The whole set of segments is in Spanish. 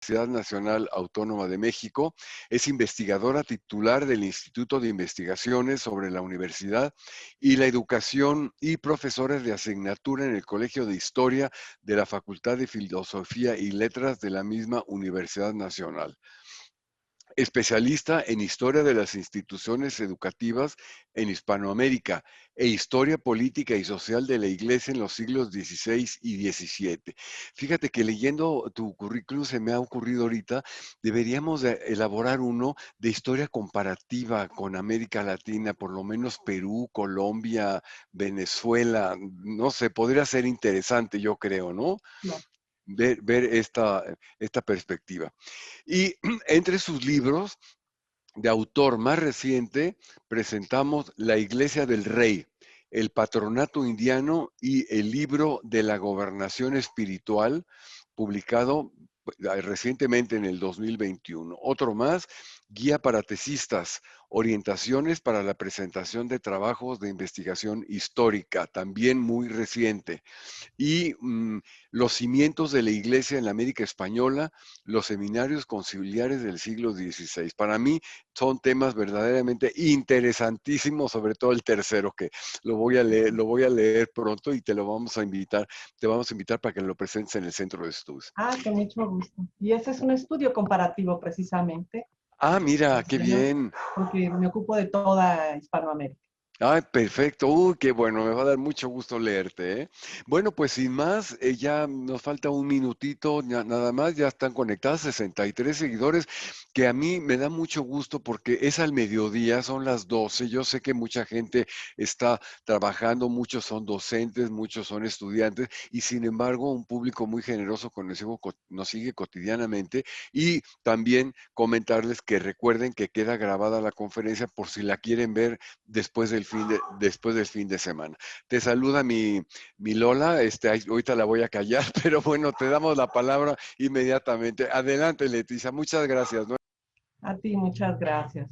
Universidad Nacional Autónoma de México, es investigadora titular del Instituto de Investigaciones sobre la Universidad y la Educación y profesora de asignatura en el Colegio de Historia de la Facultad de Filosofía y Letras de la misma Universidad Nacional. Especialista en historia de las instituciones educativas en Hispanoamérica e historia política y social de la Iglesia en los siglos XVI y XVII. Fíjate que leyendo tu currículum se me ha ocurrido ahorita, deberíamos de elaborar uno de historia comparativa con América Latina, por lo menos Perú, Colombia, Venezuela, no sé, podría ser interesante, yo creo, ¿no? Claro. Ver esta perspectiva. Y entre sus libros de autor más reciente presentamos La Iglesia del Rey, el Patronato Indiano y el libro de la Gobernación Espiritual, publicado recientemente en el 2021. Otro más, Guía para Tesistas, Orientaciones para la presentación de trabajos de investigación histórica, también muy reciente. Y los cimientos de la Iglesia en la América Española, los seminarios conciliares del siglo XVI. Para mí son temas verdaderamente interesantísimos, sobre todo el tercero, que lo voy a leer pronto y te vamos a invitar para que lo presentes en el centro de estudios. Ah, con mucho gusto. Y ese es un estudio comparativo precisamente, Ah, mira, qué bien. porque me ocupo de toda Hispanoamérica. Ay, perfecto. Uy, qué bueno, me va a dar mucho gusto leerte, ¿eh? Bueno, pues sin más, ya nos falta un minutito, nada más, ya están conectadas 63 seguidores, que a mí me da mucho gusto porque es al mediodía, son las 12. Yo sé que mucha gente está trabajando, muchos son docentes, muchos son estudiantes, y sin embargo, un público muy generoso nos sigue cotidianamente. Y también comentarles que recuerden que queda grabada la conferencia por si la quieren ver después del fin de semana. Te saluda mi Lola, ahorita la voy a callar, pero bueno, te damos la palabra inmediatamente. Adelante, Leticia, muchas gracias, ¿no? A ti, muchas gracias.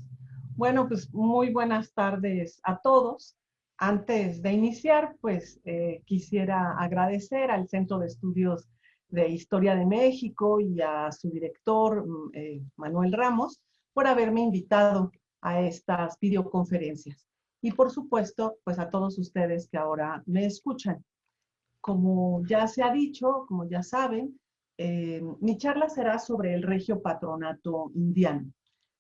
Bueno, pues muy buenas tardes a todos. Antes de iniciar, pues quisiera agradecer al Centro de Estudios de Historia de México y a su director, Manuel Ramos, por haberme invitado a estas videoconferencias. Y por supuesto, pues a todos ustedes que ahora me escuchan. Como ya se ha dicho, como ya saben, mi charla será sobre el Regio Patronato Indiano.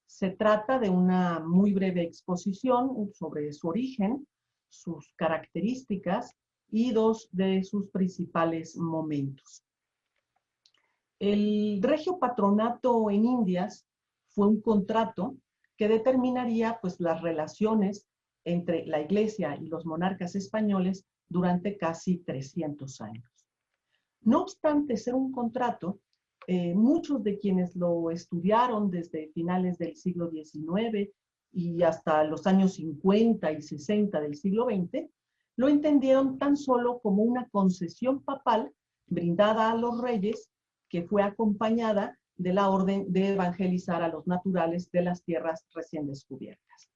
Se trata de una muy breve exposición sobre su origen, sus características y dos de sus principales momentos. El Regio Patronato en Indias fue un contrato que determinaría pues, las relaciones entre la Iglesia y los monarcas españoles durante casi 300 años. No obstante ser un contrato, muchos de quienes lo estudiaron desde finales del siglo XIX y hasta los años 50 y 60 del siglo XX, lo entendieron tan solo como una concesión papal brindada a los reyes que fue acompañada de la orden de evangelizar a los naturales de las tierras recién descubiertas.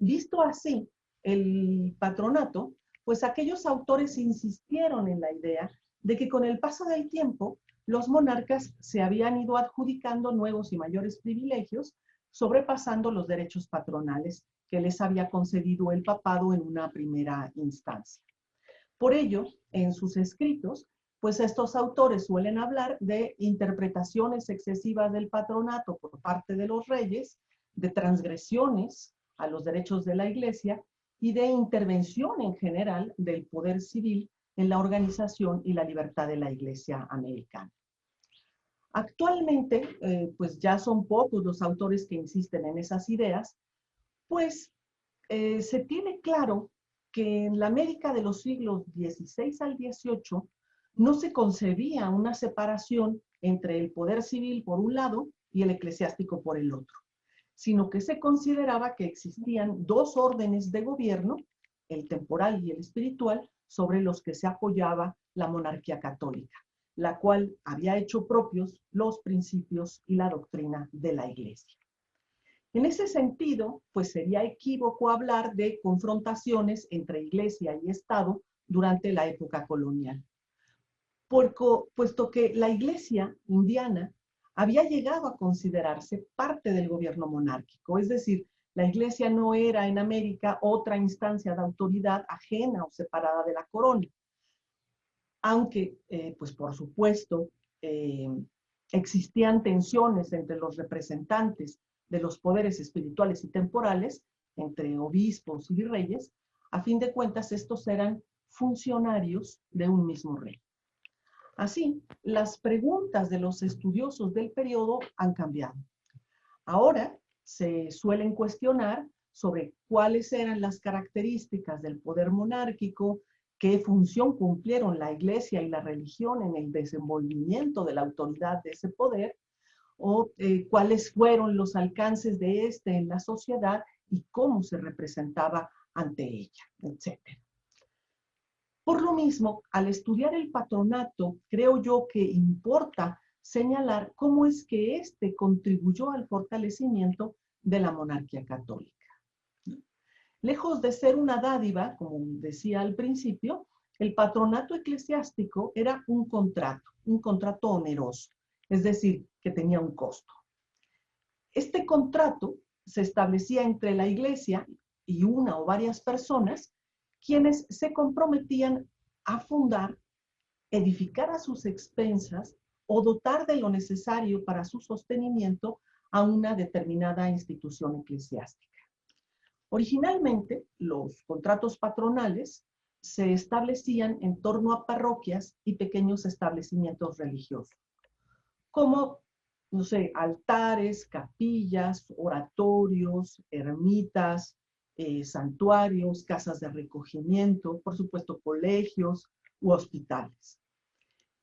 Visto así, el patronato, pues aquellos autores insistieron en la idea de que con el paso del tiempo los monarcas se habían ido adjudicando nuevos y mayores privilegios, sobrepasando los derechos patronales que les había concedido el papado en una primera instancia. Por ello, en sus escritos, pues estos autores suelen hablar de interpretaciones excesivas del patronato por parte de los reyes, de transgresiones a los derechos de la Iglesia y de intervención en general del poder civil en la organización y la libertad de la Iglesia americana. Actualmente, pues ya son pocos los autores que insisten en esas ideas, pues se tiene claro que en la América de los siglos XVI al XVIII no se concebía una separación entre el poder civil por un lado y el eclesiástico por el otro, sino que se consideraba que existían dos órdenes de gobierno, el temporal y el espiritual, sobre los que se apoyaba la monarquía católica, la cual había hecho propios los principios y la doctrina de la Iglesia. En ese sentido, pues sería equívoco hablar de confrontaciones entre Iglesia y Estado durante la época colonial, puesto que la Iglesia indiana había llegado a considerarse parte del gobierno monárquico, es decir, la Iglesia no era en América otra instancia de autoridad ajena o separada de la corona. Aunque, pues por supuesto, existían tensiones entre los representantes de los poderes espirituales y temporales, entre obispos y virreyes, a fin de cuentas estos eran funcionarios de un mismo rey. Así, las preguntas de los estudiosos del periodo han cambiado. Ahora se suelen cuestionar sobre cuáles eran las características del poder monárquico, qué función cumplieron la Iglesia y la religión en el desenvolvimiento de la autoridad de ese poder, o cuáles fueron los alcances de este en la sociedad y cómo se representaba ante ella, etc. Por lo mismo, al estudiar el patronato, creo yo que importa señalar cómo es que éste contribuyó al fortalecimiento de la monarquía católica. Lejos de ser una dádiva, como decía al principio, el patronato eclesiástico era un contrato oneroso, es decir, que tenía un costo. Este contrato se establecía entre la Iglesia y una o varias personas quienes se comprometían a fundar, edificar a sus expensas o dotar de lo necesario para su sostenimiento a una determinada institución eclesiástica. Originalmente, los contratos patronales se establecían en torno a parroquias y pequeños establecimientos religiosos, como, no sé, altares, capillas, oratorios, ermitas, santuarios, casas de recogimiento, por supuesto, colegios u hospitales.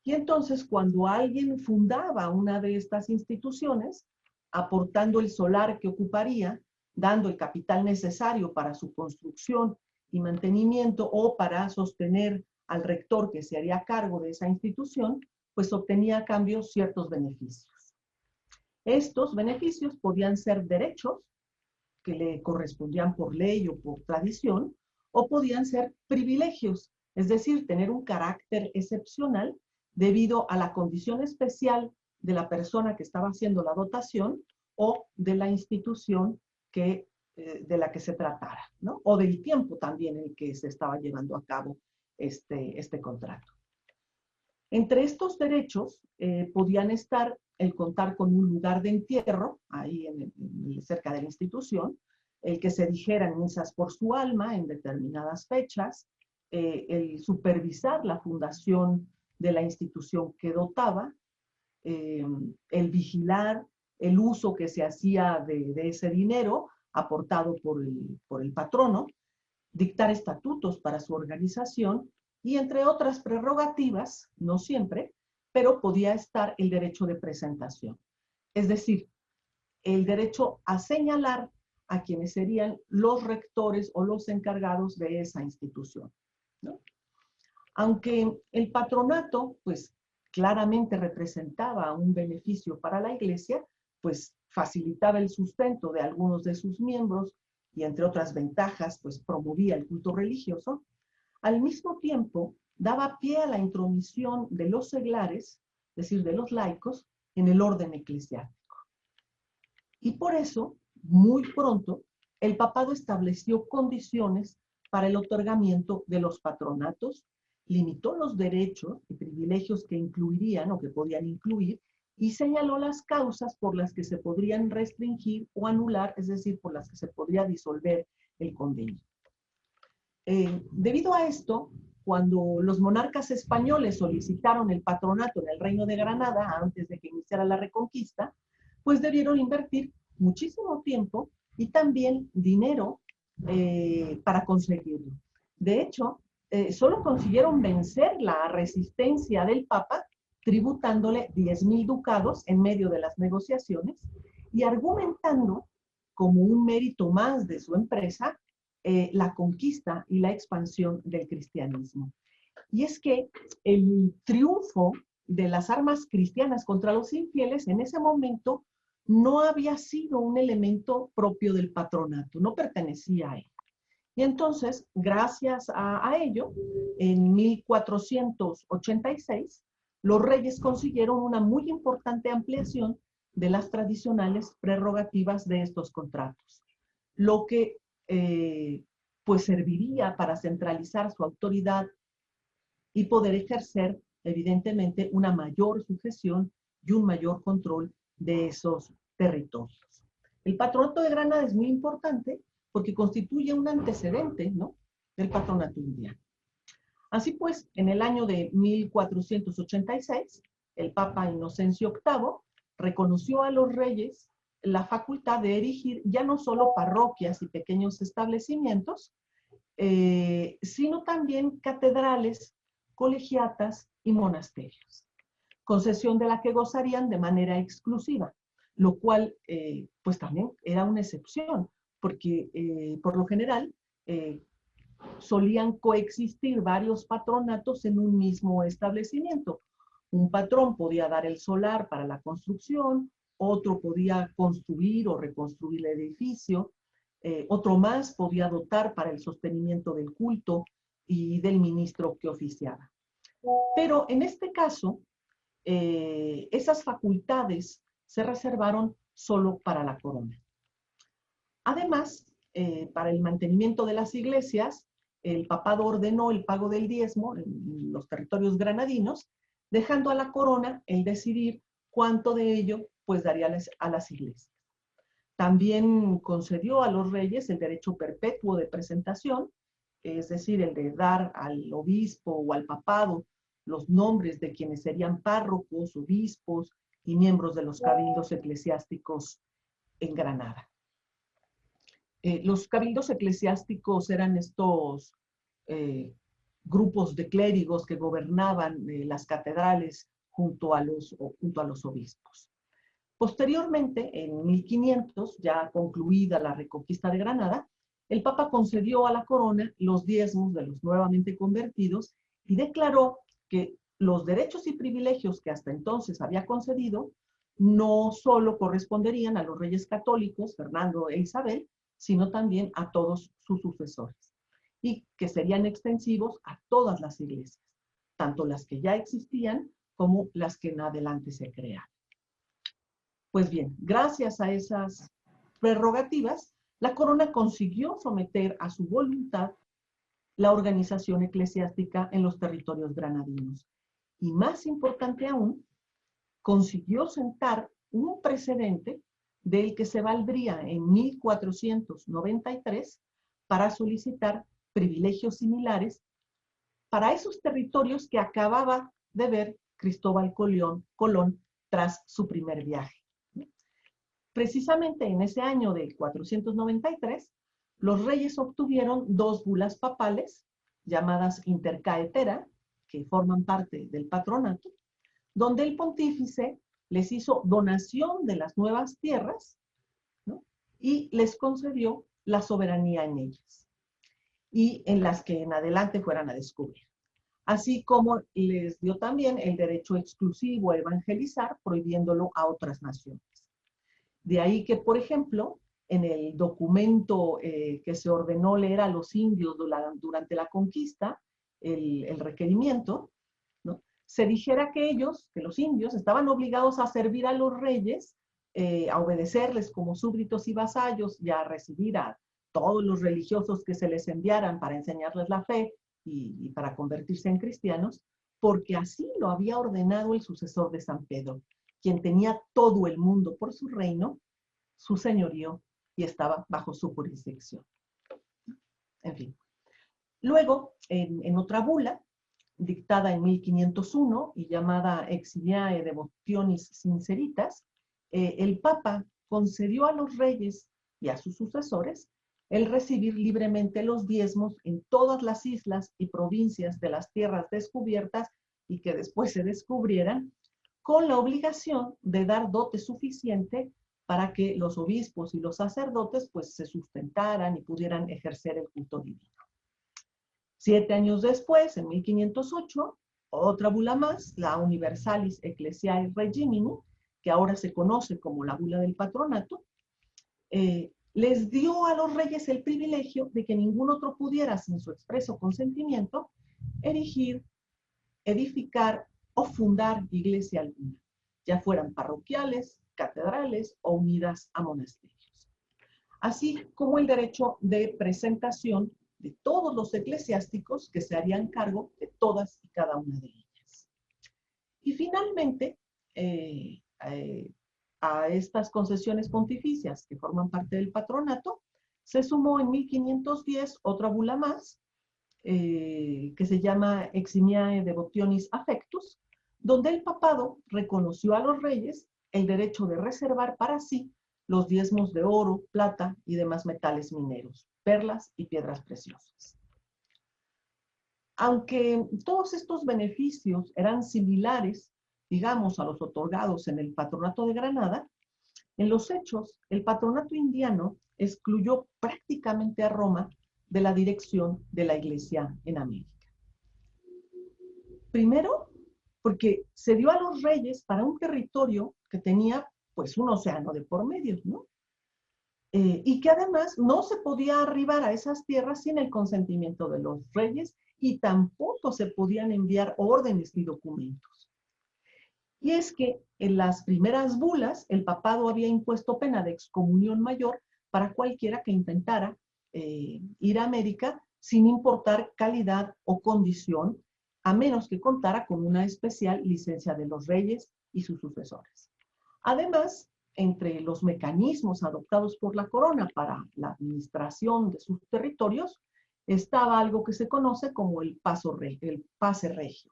Y entonces, cuando alguien fundaba una de estas instituciones, aportando el solar que ocuparía, dando el capital necesario para su construcción y mantenimiento o para sostener al rector que se haría cargo de esa institución, pues obtenía a cambio ciertos beneficios. Estos beneficios podían ser derechos que le correspondían por ley o por tradición, o podían ser privilegios, es decir, tener un carácter excepcional debido a la condición especial de la persona que estaba haciendo la dotación o de la institución de la que se tratara, ¿no? O del tiempo también en el que se estaba llevando a cabo este contrato. Entre estos derechos podían estar el contar con un lugar de entierro, ahí cerca de la institución, el que se dijeran misas por su alma en determinadas fechas, el supervisar la fundación de la institución que dotaba, el vigilar el uso que se hacía de ese dinero aportado por el patrono, dictar estatutos para su organización y entre otras prerrogativas, no siempre, pero podía estar el derecho de presentación. Es decir, el derecho a señalar a quienes serían los rectores o los encargados de esa institución, ¿no? Aunque el patronato, pues, claramente representaba un beneficio para la Iglesia, pues facilitaba el sustento de algunos de sus miembros y entre otras ventajas, pues promovía el culto religioso, al mismo tiempo daba pie a la intromisión de los seglares, es decir, de los laicos, en el orden eclesiástico. Y por eso, muy pronto, el papado estableció condiciones para el otorgamiento de los patronatos, limitó los derechos y privilegios que incluirían o que podían incluir y señaló las causas por las que se podrían restringir o anular, es decir, por las que se podría disolver el convenio. Debido a esto, cuando los monarcas españoles solicitaron el patronato en el Reino de Granada antes de que iniciara la Reconquista, pues debieron invertir muchísimo tiempo y también dinero para conseguirlo. De hecho, solo consiguieron vencer la resistencia del Papa tributándole 10,000 ducados en medio de las negociaciones y argumentando como un mérito más de su empresa la conquista y la expansión del cristianismo. Y es que el triunfo de las armas cristianas contra los infieles en ese momento no había sido un elemento propio del patronato, no pertenecía a él. Y entonces, gracias a ello, en 1486, los reyes consiguieron una muy importante ampliación de las tradicionales prerrogativas de estos contratos, lo que pues serviría para centralizar su autoridad y poder ejercer, evidentemente, una mayor sujeción y un mayor control de esos territorios. El patronato de Granada es muy importante porque constituye un antecedente, ¿no?, del patronato indiano. Así pues, en el año de 1486, el Papa Inocencio VIII reconoció a los reyes la facultad de erigir ya no solo parroquias y pequeños establecimientos, sino también catedrales, colegiatas y monasterios, concesión de la que gozarían de manera exclusiva, lo cual pues también era una excepción, porque por lo general solían coexistir varios patronatos en un mismo establecimiento. Un patrón podía dar el solar para la construcción, otro podía construir o reconstruir el edificio, otro más podía dotar para el sostenimiento del culto y del ministro que oficiaba. Pero en este caso, esas facultades se reservaron solo para la corona. Además, para el mantenimiento de las iglesias, el papado ordenó el pago del diezmo en los territorios granadinos, dejando a la corona el decidir cuánto de ello pues daría a las iglesias. También concedió a los reyes el derecho perpetuo de presentación, es decir, el de dar al obispo o al papado los nombres de quienes serían párrocos, obispos y miembros de los cabildos eclesiásticos en Granada. Los cabildos eclesiásticos eran estos grupos de clérigos que gobernaban las catedrales junto a los obispos. Posteriormente, en 1500, ya concluida la reconquista de Granada, el Papa concedió a la corona los diezmos de los nuevamente convertidos y declaró que los derechos y privilegios que hasta entonces había concedido no solo corresponderían a los reyes católicos, Fernando e Isabel, sino también a todos sus sucesores, y que serían extensivos a todas las iglesias, tanto las que ya existían como las que en adelante se crearon. Pues bien, gracias a esas prerrogativas, la corona consiguió someter a su voluntad la organización eclesiástica en los territorios granadinos. Y más importante aún, consiguió sentar un precedente del que se valdría en 1493 para solicitar privilegios similares para esos territorios que acababa de ver Cristóbal Colón tras su primer viaje. Precisamente en ese año de 493, los reyes obtuvieron dos bulas papales, llamadas intercaetera, que forman parte del patronato, donde el pontífice les hizo donación de las nuevas tierras, ¿no?, y les concedió la soberanía en ellas, y en las que en adelante fueran a descubrir. Así como les dio también el derecho exclusivo a evangelizar, prohibiéndolo a otras naciones. De ahí que, por ejemplo, en el documento que se ordenó leer a los indios durante la conquista, el requerimiento, ¿no?, se dijera que ellos, que los indios, estaban obligados a servir a los reyes, a obedecerles como súbditos y vasallos y a recibir a todos los religiosos que se les enviaran para enseñarles la fe y para convertirse en cristianos, porque así lo había ordenado el sucesor de San Pedro, quien tenía todo el mundo por su reino, su señorío, y estaba bajo su jurisdicción. En fin. Luego, en otra bula, dictada en 1501 y llamada Exiliae Devotionis Sinceritas, el Papa concedió a los reyes y a sus sucesores el recibir libremente los diezmos en todas las islas y provincias de las tierras descubiertas y que después se descubrieran, con la obligación de dar dote suficiente para que los obispos y los sacerdotes pues se sustentaran y pudieran ejercer el culto divino. 7 años después, en 1508, otra bula más, la Universalis Ecclesiae Regimini, que ahora se conoce como la bula del patronato, les dio a los reyes el privilegio de que ningún otro pudiera, sin su expreso consentimiento, erigir, edificar o fundar iglesia alguna, ya fueran parroquiales, catedrales o unidas a monasterios, así como el derecho de presentación de todos los eclesiásticos que se harían cargo de todas y cada una de ellas. Y finalmente, a estas concesiones pontificias que forman parte del patronato, se sumó en 1510 otra bula más, que se llama Eximiae Devotionis Affectus, donde el papado reconoció a los reyes el derecho de reservar para sí los diezmos de oro, plata y demás metales mineros, perlas y piedras preciosas. Aunque todos estos beneficios eran similares, digamos, a los otorgados en el patronato de Granada, en los hechos, el patronato indiano excluyó prácticamente a Roma de la dirección de la Iglesia en América. Primero, porque se dio a los reyes para un territorio que tenía pues un océano de por medio, ¿no? Y que además no se podía arribar a esas tierras sin el consentimiento de los reyes y tampoco se podían enviar órdenes ni documentos. Y es que en las primeras bulas el papado había impuesto pena de excomunión mayor para cualquiera que intentara ir a América sin importar calidad o condición, a menos que contara con una especial licencia de los reyes y sus sucesores. Además, entre los mecanismos adoptados por la corona para la administración de sus territorios, estaba algo que se conoce como el pase regio.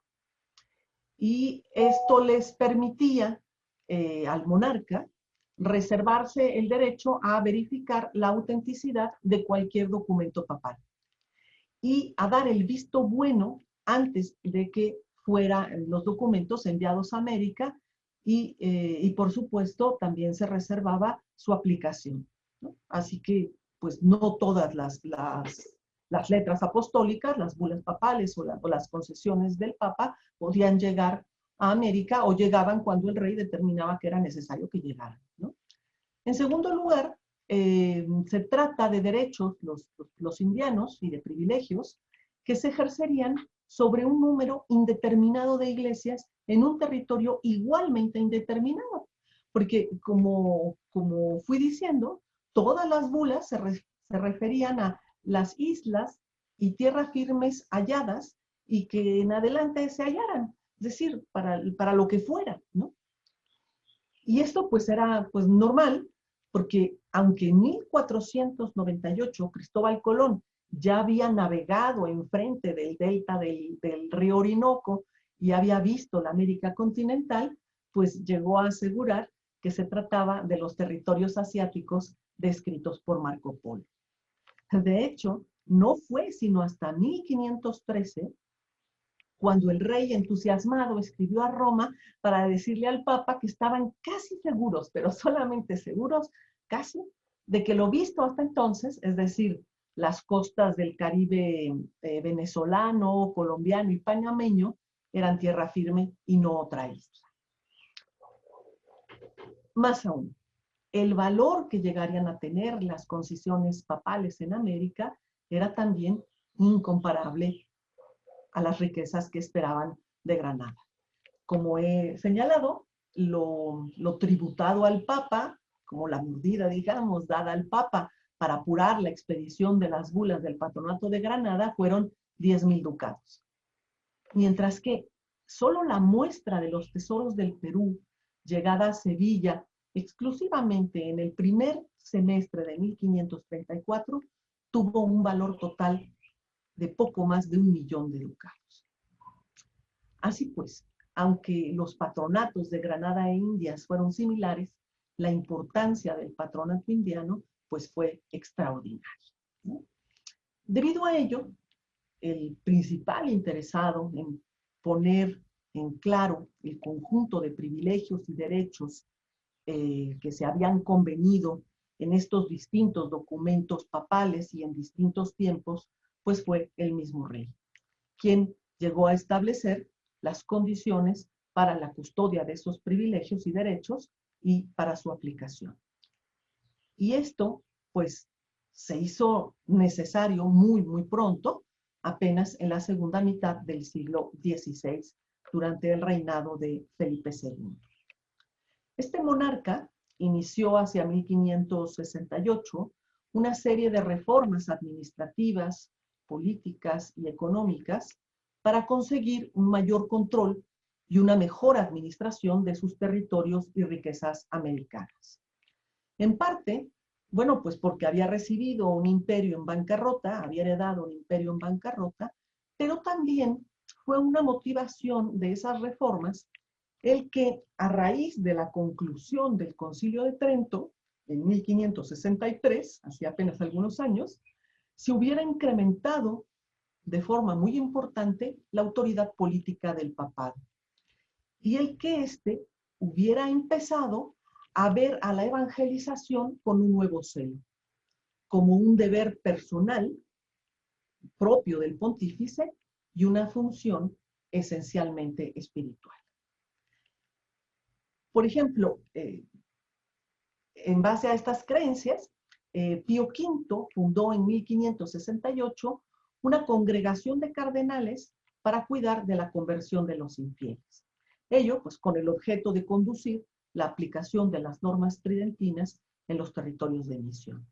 Y esto les permitía al monarca reservarse el derecho a verificar la autenticidad de cualquier documento papal y a dar el visto bueno antes de que fueran los documentos enviados a América y por supuesto también se reservaba su aplicación, ¿no? Así que pues no todas las letras apostólicas, las bulas papales o las concesiones del Papa podían llegar a América o llegaban cuando el rey determinaba que era necesario que llegaran, ¿no? En segundo lugar, se trata de derechos, los indianos, y de privilegios que se ejercerían sobre un número indeterminado de iglesias en un territorio igualmente indeterminado. Porque como fui diciendo, todas las bulas se referían a las islas y tierras firmes halladas y que en adelante se hallaran, es decir, para lo que fuera, ¿no? Y esto pues era pues normal, porque aunque en 1498 Cristóbal Colón ya había navegado enfrente del delta del río Orinoco y había visto la América continental, pues llegó a asegurar que se trataba de los territorios asiáticos descritos por Marco Polo. De hecho, no fue sino hasta 1513 cuando el rey entusiasmado escribió a Roma para decirle al Papa que estaban casi seguros, pero solamente seguros, casi, de que lo visto hasta entonces, es decir, las costas del Caribe venezolano, colombiano y panameño, eran tierra firme y no otra isla. Más aún, el valor que llegarían a tener las concesiones papales en América era también incomparable a las riquezas que esperaban de Granada. Como he señalado, lo tributado al Papa, como la mordida, digamos, dada al Papa para apurar la expedición de las bulas del patronato de Granada, fueron 10,000 ducados. Mientras que solo la muestra de los tesoros del Perú, llegada a Sevilla exclusivamente en el primer semestre de 1534, tuvo un valor total de poco más de 1,000,000 de ducados. Así pues, aunque los patronatos de Granada e Indias fueron similares, la importancia del patronato indiano pues fue extraordinaria, ¿no? Debido a ello, el principal interesado en poner en claro el conjunto de privilegios y derechos que se habían convenido en estos distintos documentos papales y en distintos tiempos, pues fue el mismo rey, quien llegó a establecer las condiciones para la custodia de esos privilegios y derechos y para su aplicación. Y esto, pues, se hizo necesario muy pronto, apenas en la segunda mitad del siglo XVI, durante el reinado de Felipe II. Este monarca inició hacia 1568 una serie de reformas administrativas, políticas y económicas para conseguir un mayor control y una mejor administración de sus territorios y riquezas americanas. En parte, bueno, pues porque había recibido un imperio en bancarrota, había heredado un imperio en bancarrota, pero también fue una motivación de esas reformas el que a raíz de la conclusión del Concilio de Trento en 1563, hace apenas algunos años, se hubiera incrementado de forma muy importante la autoridad política del papado y el que éste hubiera empezado a ver a la evangelización con un nuevo celo, como un deber personal propio del pontífice y una función esencialmente espiritual. Por ejemplo, en base a estas creencias, Pío V fundó en 1568 una congregación de cardenales para cuidar de la conversión de los infieles. Ello, pues, con el objeto de conducir la aplicación de las normas tridentinas en los territorios de misión.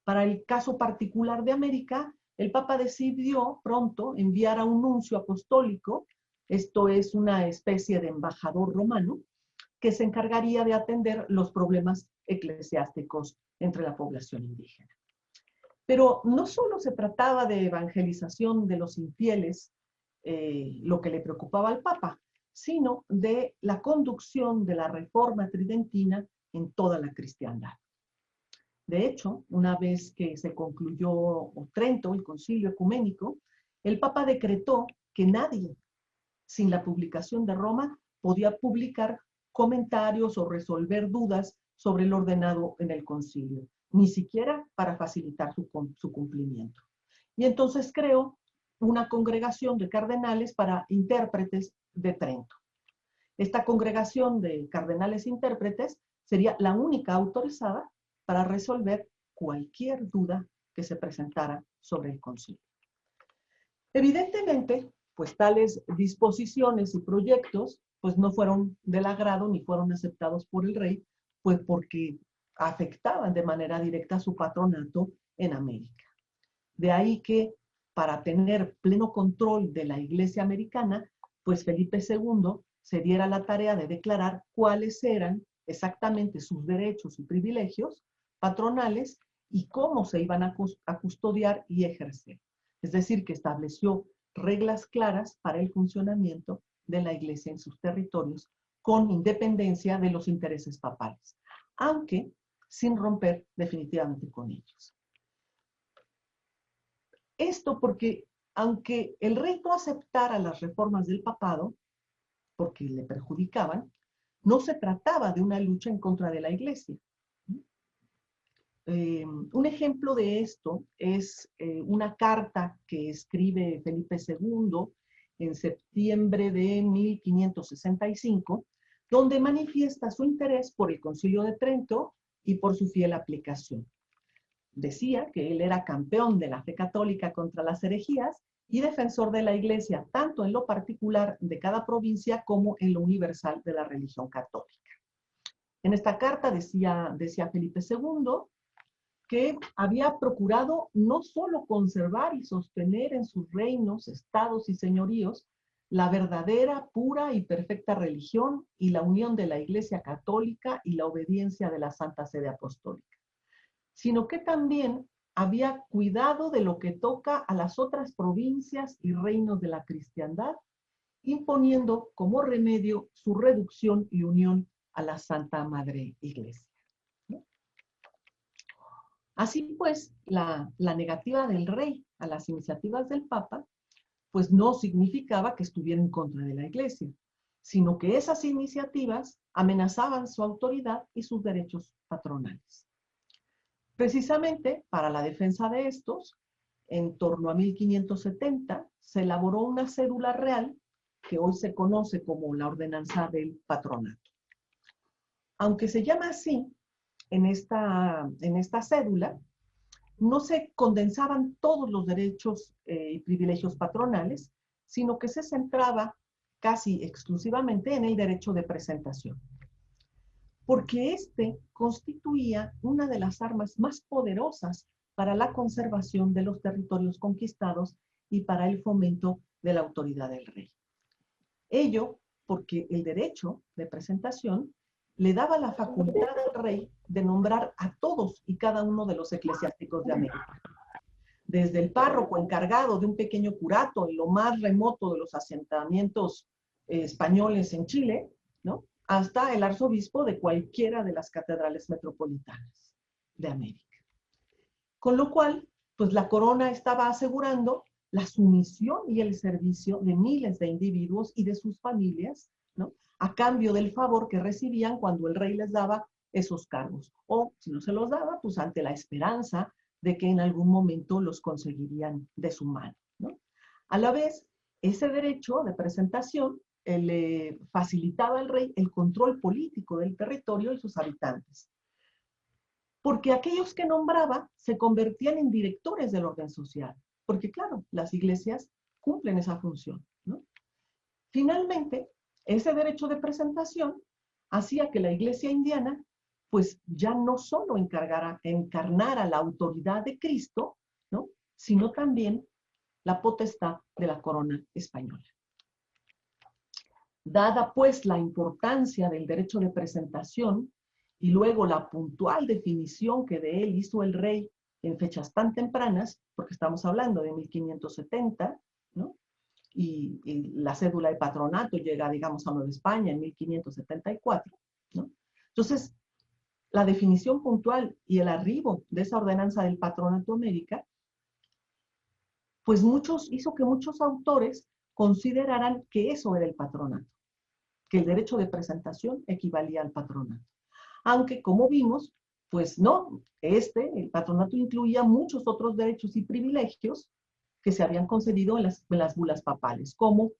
Para el caso particular de América, el Papa decidió pronto enviar a un nuncio apostólico, esto es una especie de embajador romano, que se encargaría de atender los problemas eclesiásticos entre la población indígena. Pero no solo se trataba de evangelización de los infieles, lo que le preocupaba al Papa, sino de la conducción de la reforma tridentina en toda la cristiandad. De hecho, una vez que se concluyó Trento, el concilio ecuménico, el Papa decretó que nadie, sin la publicación de Roma, podía publicar comentarios o resolver dudas sobre el ordenado en el concilio, ni siquiera para facilitar su cumplimiento. Y entonces creó una congregación de cardenales para intérpretes de Trento. Esta congregación de cardenales intérpretes sería la única autorizada para resolver cualquier duda que se presentara sobre el concilio. Evidentemente, pues tales disposiciones y proyectos pues no fueron del agrado ni fueron aceptados por el rey, pues porque afectaban de manera directa su patronato en América. De ahí que para tener pleno control de la Iglesia americana, pues Felipe II se diera la tarea de declarar cuáles eran exactamente sus derechos y privilegios patronales y cómo se iban a custodiar y ejercer. Es decir, que estableció reglas claras para el funcionamiento de la Iglesia en sus territorios, con independencia de los intereses papales, aunque sin romper definitivamente con ellos. Esto porque, aunque el rey no aceptara las reformas del papado, porque le perjudicaban, no se trataba de una lucha en contra de la Iglesia. Un ejemplo de esto es una carta que escribe Felipe II en septiembre de 1565, donde manifiesta su interés por el Concilio de Trento y por su fiel aplicación. Decía que él era campeón de la fe católica contra las herejías y defensor de la Iglesia, tanto en lo particular de cada provincia como en lo universal de la religión católica. En esta carta decía Felipe II que había procurado no solo conservar y sostener en sus reinos, estados y señoríos la verdadera, pura y perfecta religión y la unión de la Iglesia católica y la obediencia de la Santa Sede Apostólica, sino que también había cuidado de lo que toca a las otras provincias y reinos de la cristiandad, imponiendo como remedio su reducción y unión a la Santa Madre Iglesia. Así pues, la negativa del rey a las iniciativas del Papa, pues no significaba que estuviera en contra de la Iglesia, sino que esas iniciativas amenazaban su autoridad y sus derechos patronales. Precisamente para la defensa de estos, en torno a 1570, se elaboró una cédula real que hoy se conoce como la Ordenanza del Patronato. Aunque se llama así, en esta cédula no se condensaban todos los derechos y privilegios patronales, sino que se centraba casi exclusivamente en el derecho de presentación. porque este constituía una de las armas más poderosas para la conservación de los territorios conquistados y para el fomento de la autoridad del rey. Ello porque el derecho de presentación le daba la facultad al rey de nombrar a todos y cada uno de los eclesiásticos de América. Desde el párroco encargado de un pequeño curato en lo más remoto de los asentamientos españoles en Chile, ¿no?, hasta el arzobispo de cualquiera de las catedrales metropolitanas de América. Con lo cual, pues la corona estaba asegurando la sumisión y el servicio de miles de individuos y de sus familias, ¿no?, a cambio del favor que recibían cuando el rey les daba esos cargos. O si no se los daba, pues ante la esperanza de que en algún momento los conseguirían de su mano, ¿no? A la vez, ese derecho de presentación le facilitaba al rey el control político del territorio y sus habitantes. Porque aquellos que nombraba se convertían en directores del orden social. Porque claro, las iglesias cumplen esa función, ¿no? Finalmente, ese derecho de presentación hacía que la iglesia indiana pues ya no solo encarnara la autoridad de Cristo, ¿no?, sino también la potestad de la corona española. Dada pues la importancia del derecho de presentación y luego la puntual definición que de él hizo el rey en fechas tan tempranas, porque estamos hablando de 1570, ¿no?, y la cédula de patronato llega, digamos, a Nueva España en 1574, ¿no? Entonces, la definición puntual y el arribo de esa ordenanza del Patronato América, pues hizo que muchos autores consideraran que eso era el patronato, que el derecho de presentación equivalía al patronato. Aunque, como vimos, pues no, el patronato incluía muchos otros derechos y privilegios que se habían concedido en las bulas papales, como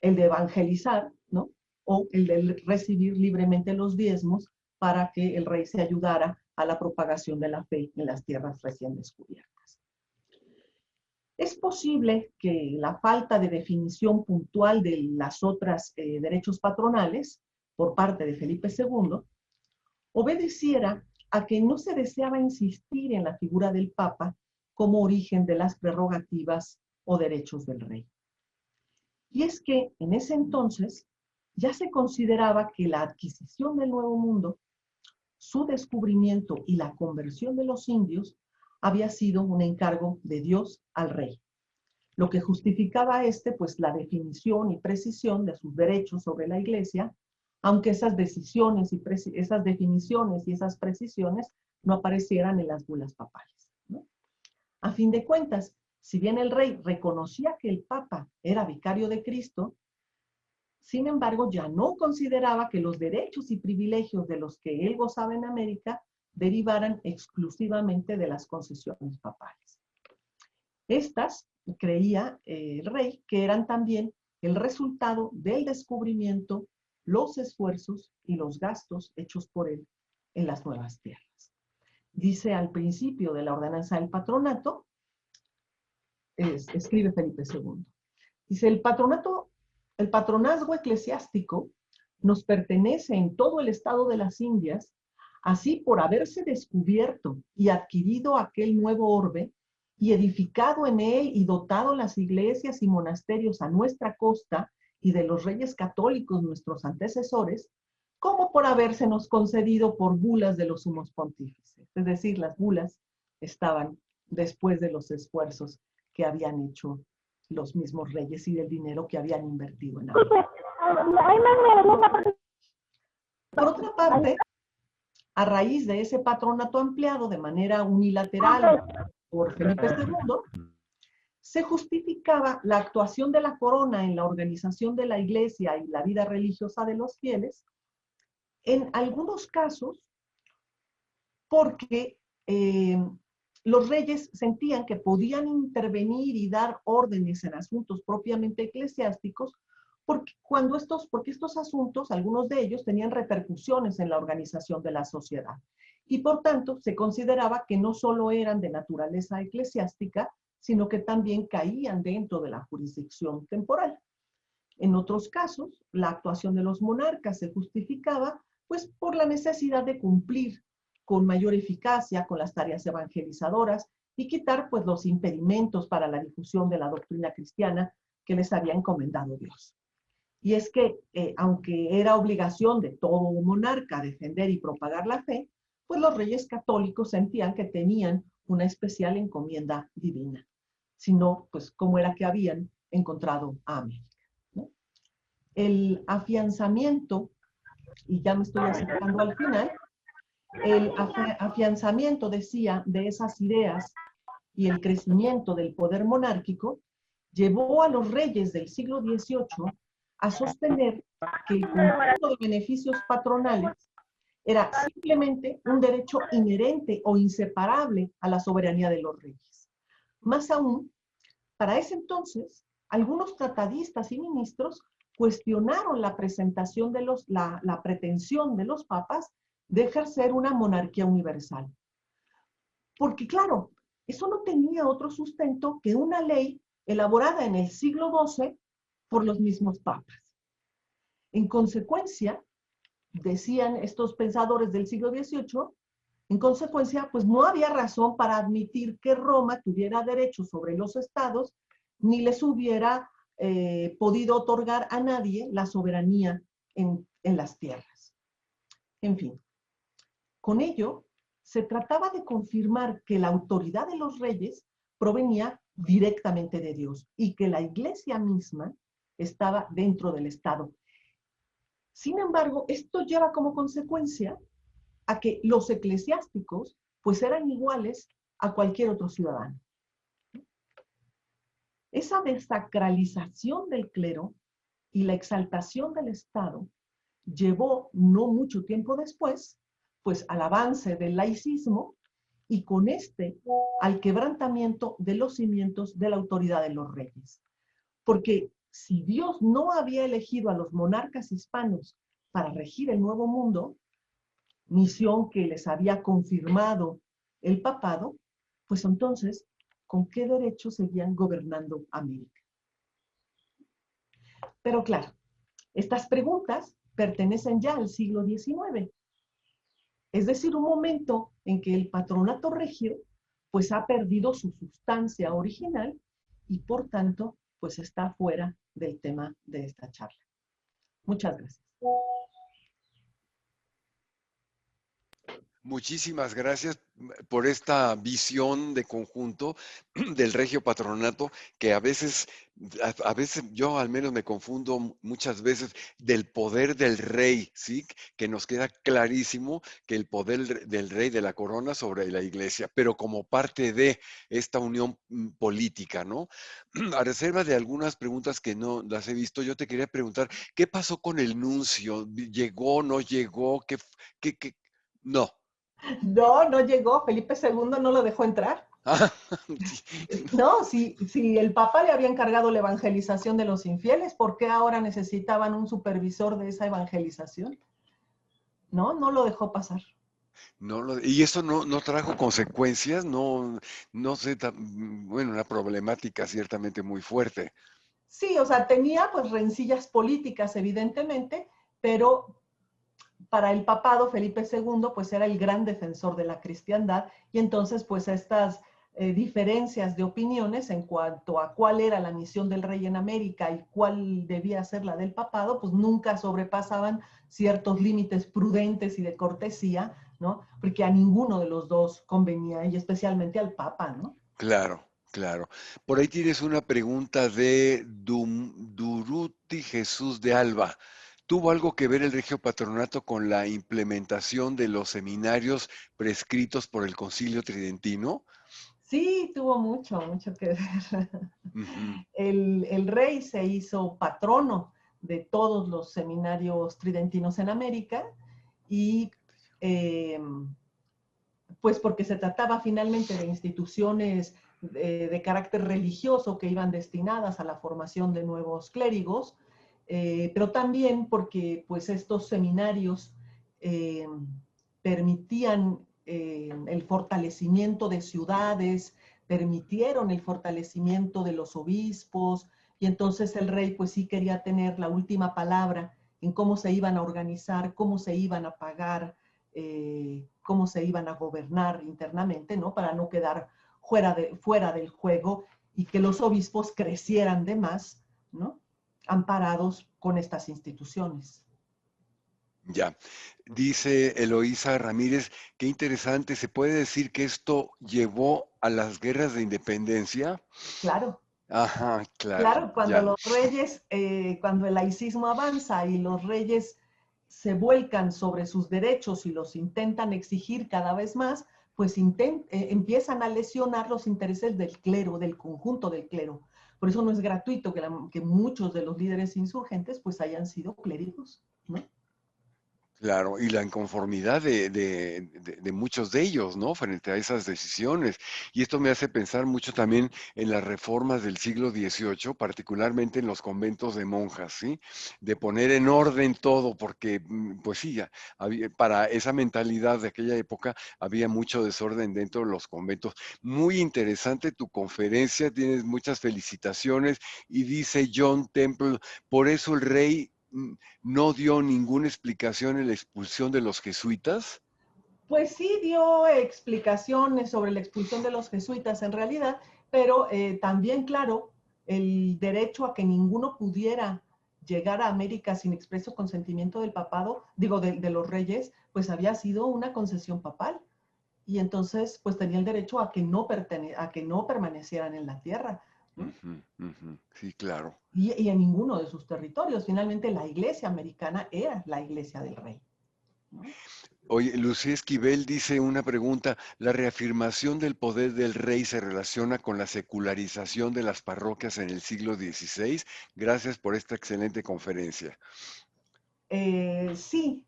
el de evangelizar, ¿no?, o el de recibir libremente los diezmos para que el rey se ayudara a la propagación de la fe en las tierras recién descubiertas. Es posible que la falta de definición puntual de las otras derechos patronales por parte de Felipe II obedeciera a que no se deseaba insistir en la figura del Papa como origen de las prerrogativas o derechos del rey. Y es que en ese entonces ya se consideraba que la adquisición del Nuevo Mundo, su descubrimiento y la conversión de los indios había sido un encargo de Dios al rey, lo que justificaba pues la definición y precisión de sus derechos sobre la iglesia, aunque esas decisiones y esas definiciones y esas precisiones no aparecieran en las bulas papales, ¿no? A fin de cuentas, si bien el rey reconocía que el Papa era vicario de Cristo, sin embargo, ya no consideraba que los derechos y privilegios de los que él gozaba en América derivaran exclusivamente de las concesiones papales. Estas, creía el rey, que eran también el resultado del descubrimiento, los esfuerzos y los gastos hechos por él en las nuevas tierras. Dice al principio de la ordenanza del patronato, escribe Felipe II, dice: el patronazgo eclesiástico nos pertenece en todo el estado de las Indias, así por haberse descubierto y adquirido aquel nuevo orbe, y edificado en él y dotado las iglesias y monasterios a nuestra costa y de los reyes católicos nuestros antecesores, como por habérsenos concedido por bulas de los sumos pontífices. Es decir, las bulas estaban después de los esfuerzos que habían hecho los mismos reyes y del dinero que habían invertido en América. Por otra parte, a raíz de ese patronato ampliado de manera unilateral por Felipe II, se justificaba la actuación de la corona en la organización de la iglesia y la vida religiosa de los fieles, en algunos casos porque los reyes sentían que podían intervenir y dar órdenes en asuntos propiamente eclesiásticos, porque estos asuntos, algunos de ellos, tenían repercusiones en la organización de la sociedad. Y por tanto, se consideraba que no solo eran de naturaleza eclesiástica, sino que también caían dentro de la jurisdicción temporal. En otros casos, la actuación de los monarcas se justificaba pues por la necesidad de cumplir con mayor eficacia con las tareas evangelizadoras y quitar pues los impedimentos para la difusión de la doctrina cristiana que les había encomendado Dios. Y es que, aunque era obligación de todo monarca defender y propagar la fe, pues los reyes católicos sentían que tenían una especial encomienda divina, sino pues cómo era que habían encontrado a América, ¿no? El afianzamiento, y ya me estoy acercando al final, el afianzamiento, decía, de esas ideas y el crecimiento del poder monárquico llevó a los reyes del siglo XVIII a sostener que el conjunto de beneficios patronales era simplemente un derecho inherente o inseparable a la soberanía de los reyes. Más aún, para ese entonces, algunos tratadistas y ministros cuestionaron la presentación de la pretensión de los papas de ejercer una monarquía universal. Porque claro, eso no tenía otro sustento que una ley elaborada en el siglo XII por los mismos papas. En consecuencia, decían estos pensadores del siglo XVIII, en consecuencia, pues no había razón para admitir que Roma tuviera derechos sobre los estados, ni les hubiera podido otorgar a nadie la soberanía en las tierras. En fin, con ello, se trataba de confirmar que la autoridad de los reyes provenía directamente de Dios y que la iglesia misma estaba dentro del Estado. Sin embargo, esto lleva como consecuencia a que los eclesiásticos pues eran iguales a cualquier otro ciudadano. Esa desacralización del clero y la exaltación del Estado llevó no mucho tiempo después pues al avance del laicismo y con este al quebrantamiento de los cimientos de la autoridad de los reyes. Porque si Dios no había elegido a los monarcas hispanos para regir el Nuevo Mundo, misión que les había confirmado el papado, pues entonces, ¿con qué derecho seguían gobernando América? Pero claro, estas preguntas pertenecen ya al siglo XIX. Es decir, un momento en que el patronato regio pues ha perdido su sustancia original y por tanto pues está fuera del tema de esta charla. Muchas gracias. Muchísimas gracias por esta visión de conjunto del regio patronato que a veces yo al menos me confundo muchas veces del poder del rey, ¿sí? Que nos queda clarísimo que el poder del rey de la corona sobre la iglesia, pero como parte de esta unión política, ¿no? A reserva de algunas preguntas que no las he visto, yo te quería preguntar, ¿qué pasó con el nuncio? ¿Llegó, no llegó? ¿Qué? No. No, no llegó. Felipe II no lo dejó entrar. No, si el Papa le había encargado la evangelización de los infieles, ¿por qué ahora necesitaban un supervisor de esa evangelización? No, no lo dejó pasar. Y eso no trajo consecuencias, no sé, bueno, una problemática ciertamente muy fuerte. Sí, o sea, tenía pues rencillas políticas, evidentemente, pero para el papado Felipe II pues era el gran defensor de la cristiandad y entonces pues estas diferencias de opiniones en cuanto a cuál era la misión del rey en América y cuál debía ser la del papado, pues nunca sobrepasaban ciertos límites prudentes y de cortesía, ¿no? Porque a ninguno de los dos convenía, y especialmente al papa, ¿no? Claro, claro. Por ahí tienes una pregunta de Duruti Jesús de Alba. ¿Tuvo algo que ver el Regio Patronato con la implementación de los seminarios prescritos por el Concilio Tridentino? Sí, tuvo mucho, mucho que ver. Ujú. El rey se hizo patrono de todos los seminarios tridentinos en América y pues porque se trataba finalmente de instituciones de carácter religioso que iban destinadas a la formación de nuevos clérigos, pero también porque pues estos seminarios permitían el fortalecimiento de ciudades, permitieron el fortalecimiento de los obispos, y entonces el rey pues sí quería tener la última palabra en cómo se iban a organizar, cómo se iban a pagar, cómo se iban a gobernar internamente, ¿no? Para no quedar fuera del juego y que los obispos crecieran de más, ¿no? Amparados con estas instituciones. Ya. Dice Eloísa Ramírez, qué interesante, ¿se puede decir que esto llevó a las guerras de independencia? Claro. Ajá, claro, Claro, cuando ya. los reyes, cuando el laicismo avanza y los reyes se vuelcan sobre sus derechos y los intentan exigir cada vez más, pues empiezan a lesionar los intereses del clero, del conjunto del clero. Por eso no es gratuito que muchos de los líderes insurgentes pues hayan sido clérigos, ¿no? Claro, y la inconformidad de muchos de ellos, ¿no? Frente a esas decisiones. Y esto me hace pensar mucho también en las reformas del siglo XVIII, particularmente en los conventos de monjas, ¿sí? De poner en orden todo, porque, pues sí, para esa mentalidad de aquella época había mucho desorden dentro de los conventos. Muy interesante tu conferencia, tienes muchas felicitaciones. Y dice John Temple, por eso el rey no dio ninguna explicación en la expulsión de los jesuitas. Pues sí dio explicaciones sobre la expulsión de los jesuitas en realidad, pero también, claro, el derecho a que ninguno pudiera llegar a América sin expreso consentimiento del papado, digo, de los reyes, pues había sido una concesión papal. Y entonces, pues tenía el derecho a que a que no permanecieran en la tierra, ¿no? Sí, claro. Y en ninguno de sus territorios. Finalmente, la iglesia americana era la iglesia del rey, ¿no? Oye, Lucía Esquivel dice una pregunta, ¿la reafirmación del poder del rey se relaciona con la secularización de las parroquias en el siglo XVI? Gracias por esta excelente conferencia. Sí,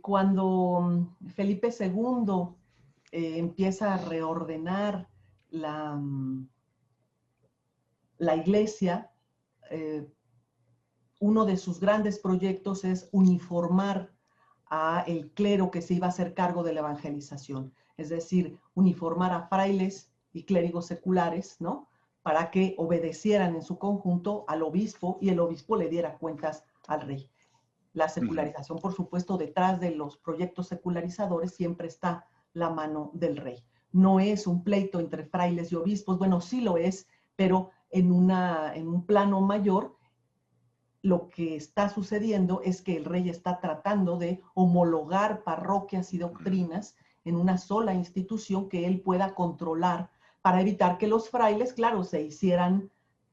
cuando Felipe II empieza a reordenar la, la iglesia, eh, uno de sus grandes proyectos es uniformar a el clero que se iba a hacer cargo de la evangelización, es decir, uniformar a frailes y clérigos seculares, ¿no? Para que obedecieran en su conjunto al obispo y el obispo le diera cuentas al rey. La secularización, por supuesto, detrás de los proyectos secularizadores siempre está la mano del rey. No es un pleito entre frailes y obispos, bueno, sí lo es, pero en un plano mayor lo que está sucediendo es que el rey está tratando de homologar parroquias y doctrinas en una sola institución que él pueda controlar para evitar que los frailes, claro, se hicieran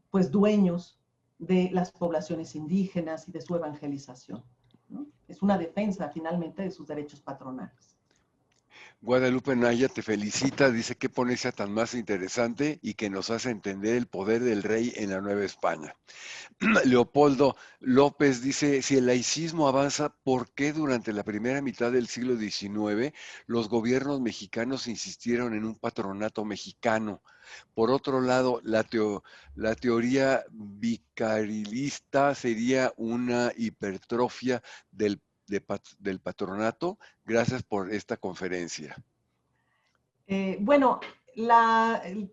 pues dueños de las poblaciones indígenas y de su evangelización, ¿no? Es una defensa finalmente de sus derechos patronales. Guadalupe Naya te felicita, dice qué ponencia tan más interesante y que nos hace entender el poder del rey en la Nueva España. Leopoldo López dice, si el laicismo avanza, ¿por qué durante la primera mitad del siglo XIX los gobiernos mexicanos insistieron en un patronato mexicano? Por otro lado, la teoría vicarilista sería una hipertrofia del patronato. Gracias por esta conferencia. Bueno,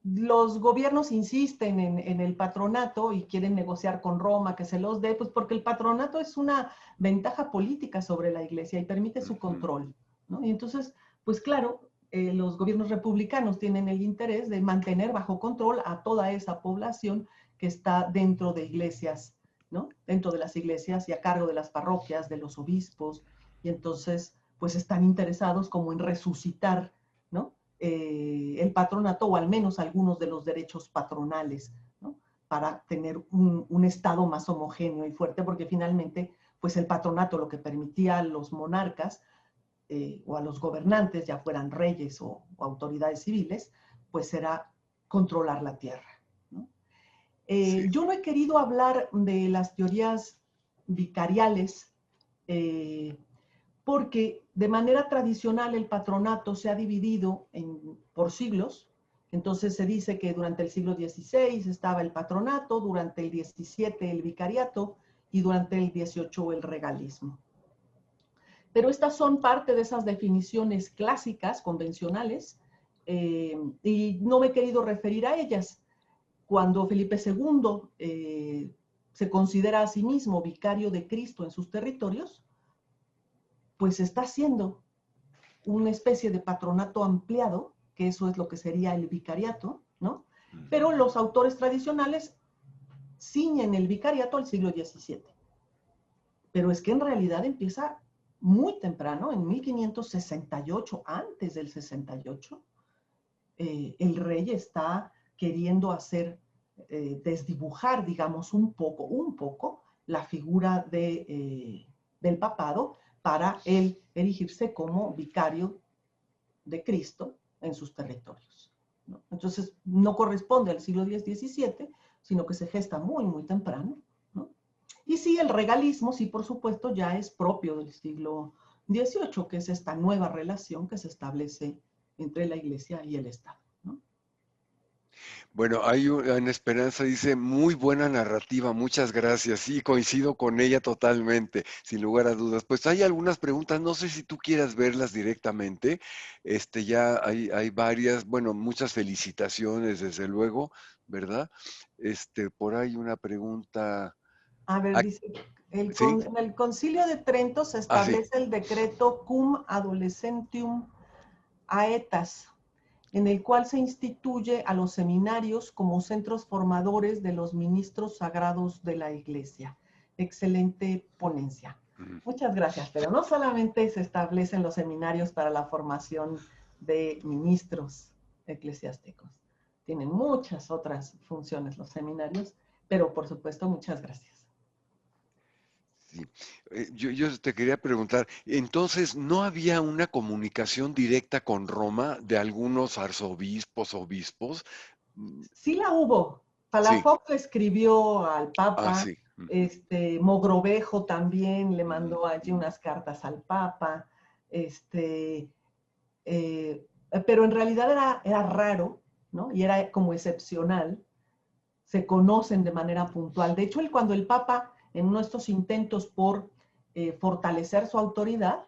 los gobiernos insisten en el patronato y quieren negociar con Roma que se los dé, pues porque el patronato es una ventaja política sobre la iglesia y permite su control, ¿no? Y entonces, pues claro, los gobiernos republicanos tienen el interés de mantener bajo control a toda esa población que está dentro de iglesias, ¿no? Dentro de las iglesias y a cargo de las parroquias, de los obispos, y entonces, pues están interesados como en resucitar, ¿no? El patronato o al menos algunos de los derechos patronales, ¿no? Para tener un Estado más homogéneo y fuerte, porque finalmente, pues el patronato lo que permitía a los monarcas o a los gobernantes, ya fueran reyes o autoridades civiles, pues era controlar la tierra, ¿no? Sí. Yo no he querido hablar de las teorías vicariales porque de manera tradicional el patronato se ha dividido por siglos. Entonces se dice que durante el siglo XVI estaba el patronato, durante el XVII el vicariato y durante el XVIII el regalismo. Pero estas son parte de esas definiciones clásicas, convencionales, y no me he querido referir a ellas. Cuando Felipe II se considera a sí mismo vicario de Cristo en sus territorios, pues está haciendo una especie de patronato ampliado, que eso es lo que sería el vicariato, ¿no? Pero los autores tradicionales ciñen el vicariato al siglo XVII. Pero es que en realidad empieza muy temprano, en 1568, antes del 68, el rey está queriendo hacer, desdibujar, digamos, un poco, la figura del papado para él erigirse como vicario de Cristo en sus territorios, ¿no? Entonces, no corresponde al siglo X-XVII, sino que se gesta muy, muy temprano, ¿no? Y sí, el regalismo, sí, por supuesto, ya es propio del siglo XVIII, que es esta nueva relación que se establece entre la Iglesia y el Estado, ¿no? Bueno, en Esperanza dice, muy buena narrativa, muchas gracias. Sí, coincido con ella totalmente, sin lugar a dudas. Pues hay algunas preguntas, no sé si tú quieras verlas directamente. Ya hay varias, bueno, muchas felicitaciones, desde luego, ¿verdad? Por ahí una pregunta. A ver, Ah, dice, ¿sí? en el Concilio de Trento se Ah, sí. establece el decreto Cum Adolescentium Aetas, en el cual se instituye a los seminarios como centros formadores de los ministros sagrados de la Iglesia. Excelente ponencia. Ujú. Muchas gracias, pero no solamente se establecen los seminarios para la formación de ministros eclesiásticos, tienen muchas otras funciones los seminarios, pero por supuesto, muchas gracias. Sí. Yo te quería preguntar, entonces, ¿no había una comunicación directa con Roma de algunos arzobispos, obispos? Mm, Sí la hubo. sí, Palafox le escribió al Papa, sí. Ujú, Mogrovejo también le ujú, mandó allí ujú, unas cartas al Papa, este, eh, pero en realidad era raro, ¿no? Y era como excepcional. Se conocen de manera puntual. De hecho, cuando el Papa, en uno de estos intentos por fortalecer su autoridad,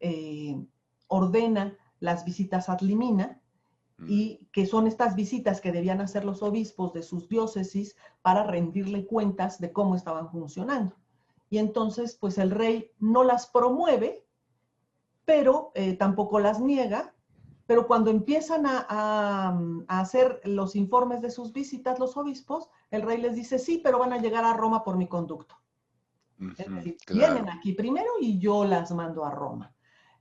eh, ordena las visitas ad limina, ujú, y que son estas visitas que debían hacer los obispos de sus diócesis para rendirle cuentas de cómo estaban funcionando. Y entonces, pues el rey no las promueve, pero tampoco las niega, pero cuando empiezan a hacer los informes de sus visitas los obispos, el rey les dice, sí, pero van a llegar a Roma por mi conducto. Es ujú, decir, vienen claro. aquí primero y yo las mando a Roma.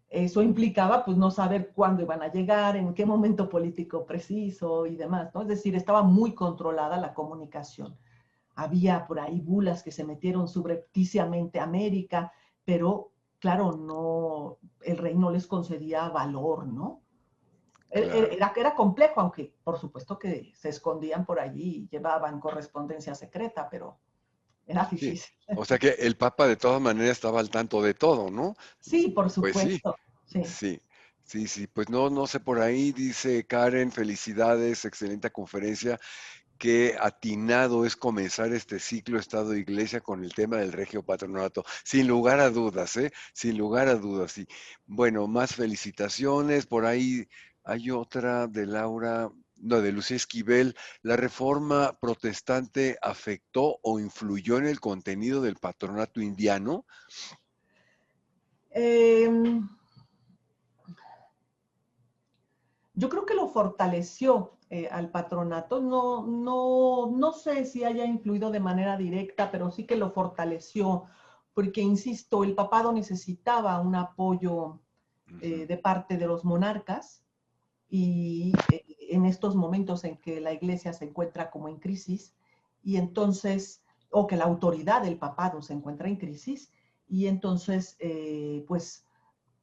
Eso implicaba pues no saber cuándo iban a llegar, en qué momento político preciso y demás, ¿no? Es decir, estaba muy controlada la comunicación. Había por ahí bulas que se metieron subrepticiamente a América, pero claro, no, el rey no les concedía valor, ¿no? Claro. Era complejo, aunque por supuesto que se escondían por allí y llevaban correspondencia secreta, pero era Sí. difícil. O sea que el Papa de todas maneras estaba al tanto de todo, ¿no? Sí, por Pues sí, supuesto, sí. sí, sí, sí. Pues no sé por ahí, dice Karen, felicidades, excelente conferencia. Qué atinado es comenzar este ciclo Estado-Iglesia con el tema del Regio Patronato. Sin lugar a dudas, ¿eh? Sin lugar a dudas, sí. Bueno, más felicitaciones. Por ahí hay otra de Laura, no, de Lucía Esquivel. ¿La reforma protestante afectó o influyó en el contenido del patronato indiano? Eh, Yo creo que lo fortaleció al patronato. No sé si haya influido de manera directa, pero sí que lo fortaleció, porque, insisto, el papado necesitaba un apoyo Ujú, de parte de los monarcas y en estos momentos en que la iglesia se encuentra como en crisis, y entonces, o que la autoridad del papado se encuentra en crisis, y entonces, pues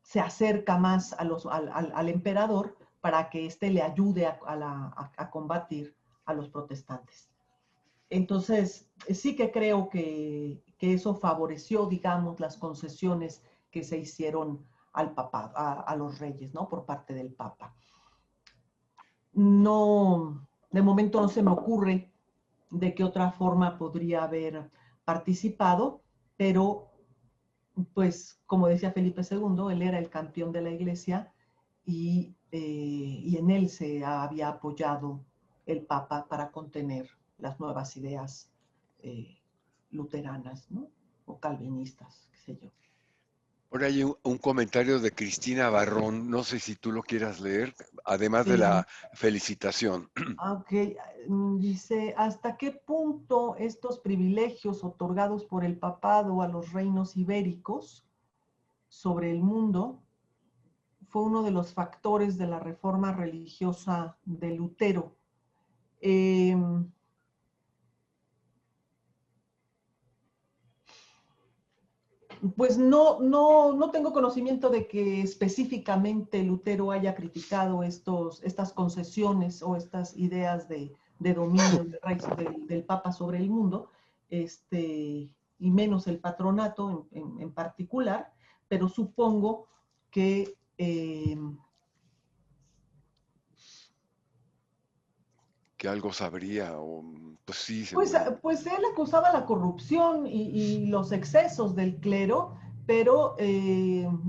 se acerca más al emperador para que éste le ayude a combatir a los protestantes. Entonces, sí que creo que eso favoreció, digamos, las concesiones que se hicieron al papa, a los reyes, ¿no? Por parte del papa. No, de momento no se me ocurre de qué otra forma podría haber participado, pero pues como decía Felipe II, él era el campeón de la iglesia y en él se había apoyado el Papa para contener las nuevas ideas eh, luteranas, ¿no? O calvinistas, qué sé yo. Por ahí un comentario de Cristina Barrón, no sé si tú lo quieras leer, además de Eh, la felicitación. ok, dice, ¿hasta qué punto estos privilegios otorgados por el papado a los reinos ibéricos sobre el mundo fue uno de los factores de la reforma religiosa de Lutero? Eh, Pues no tengo conocimiento de que específicamente Lutero haya criticado estas concesiones o estas ideas de dominio del Papa sobre el mundo, y menos el patronato en particular, pero supongo que Que algo sabría, o pues sí, Pues, seguro. pues él acusaba la corrupción y los excesos del clero, pero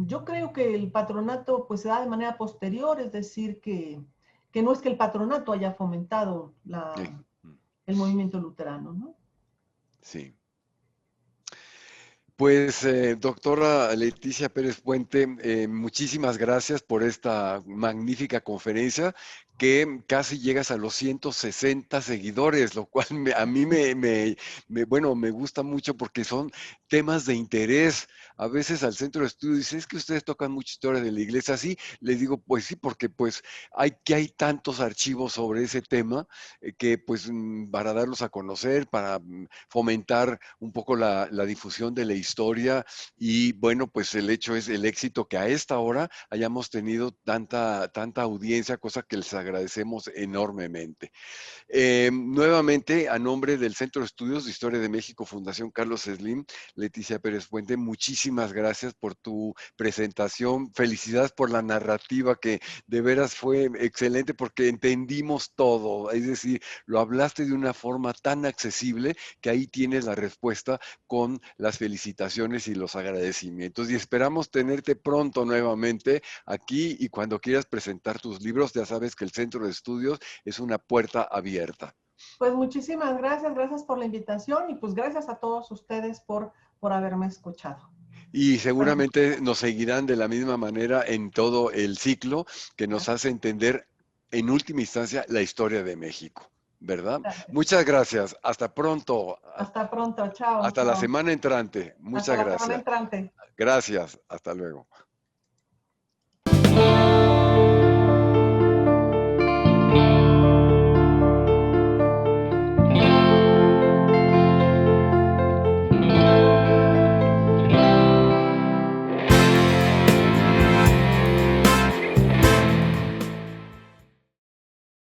yo creo que el patronato pues se da de manera posterior, es decir, que no es que el patronato haya fomentado Sí, el movimiento luterano, ¿no? sí. Pues, doctora Leticia Pérez Puente, muchísimas gracias por esta magnífica conferencia que casi llegas a los 160 seguidores, lo cual a mí bueno, me gusta mucho porque son temas de interés. A veces al centro de estudio dice, es que ustedes tocan mucha historia de la iglesia, sí, les digo, pues sí, porque pues hay tantos archivos sobre ese tema que pues para darlos a conocer, para fomentar un poco la difusión de la historia y bueno, pues el hecho es el éxito que a esta hora hayamos tenido tanta audiencia, cosa que les agradecemos enormemente. Nuevamente, a nombre del Centro de Estudios de Historia de México, Fundación Carlos Slim, Leticia Pérez Puente, muchísimas gracias por tu presentación. Felicidades por la narrativa que de veras fue excelente porque entendimos todo. Es decir, lo hablaste de una forma tan accesible que ahí tienes la respuesta con las felicitaciones y los agradecimientos. Y esperamos tenerte pronto nuevamente aquí y cuando quieras presentar tus libros, ya sabes que el Centro de Estudios es una puerta abierta. Pues muchísimas gracias, gracias por la invitación y pues gracias a todos ustedes por haberme escuchado. Y Bueno, seguramente nos seguirán de la misma manera en todo el ciclo que nos hace entender en última instancia la historia de México, ¿verdad? gracias. Muchas gracias. Hasta pronto. Hasta pronto, chao, Hasta la chao. semana entrante. Hasta Muchas la semana gracias. entrante. Gracias. Hasta luego.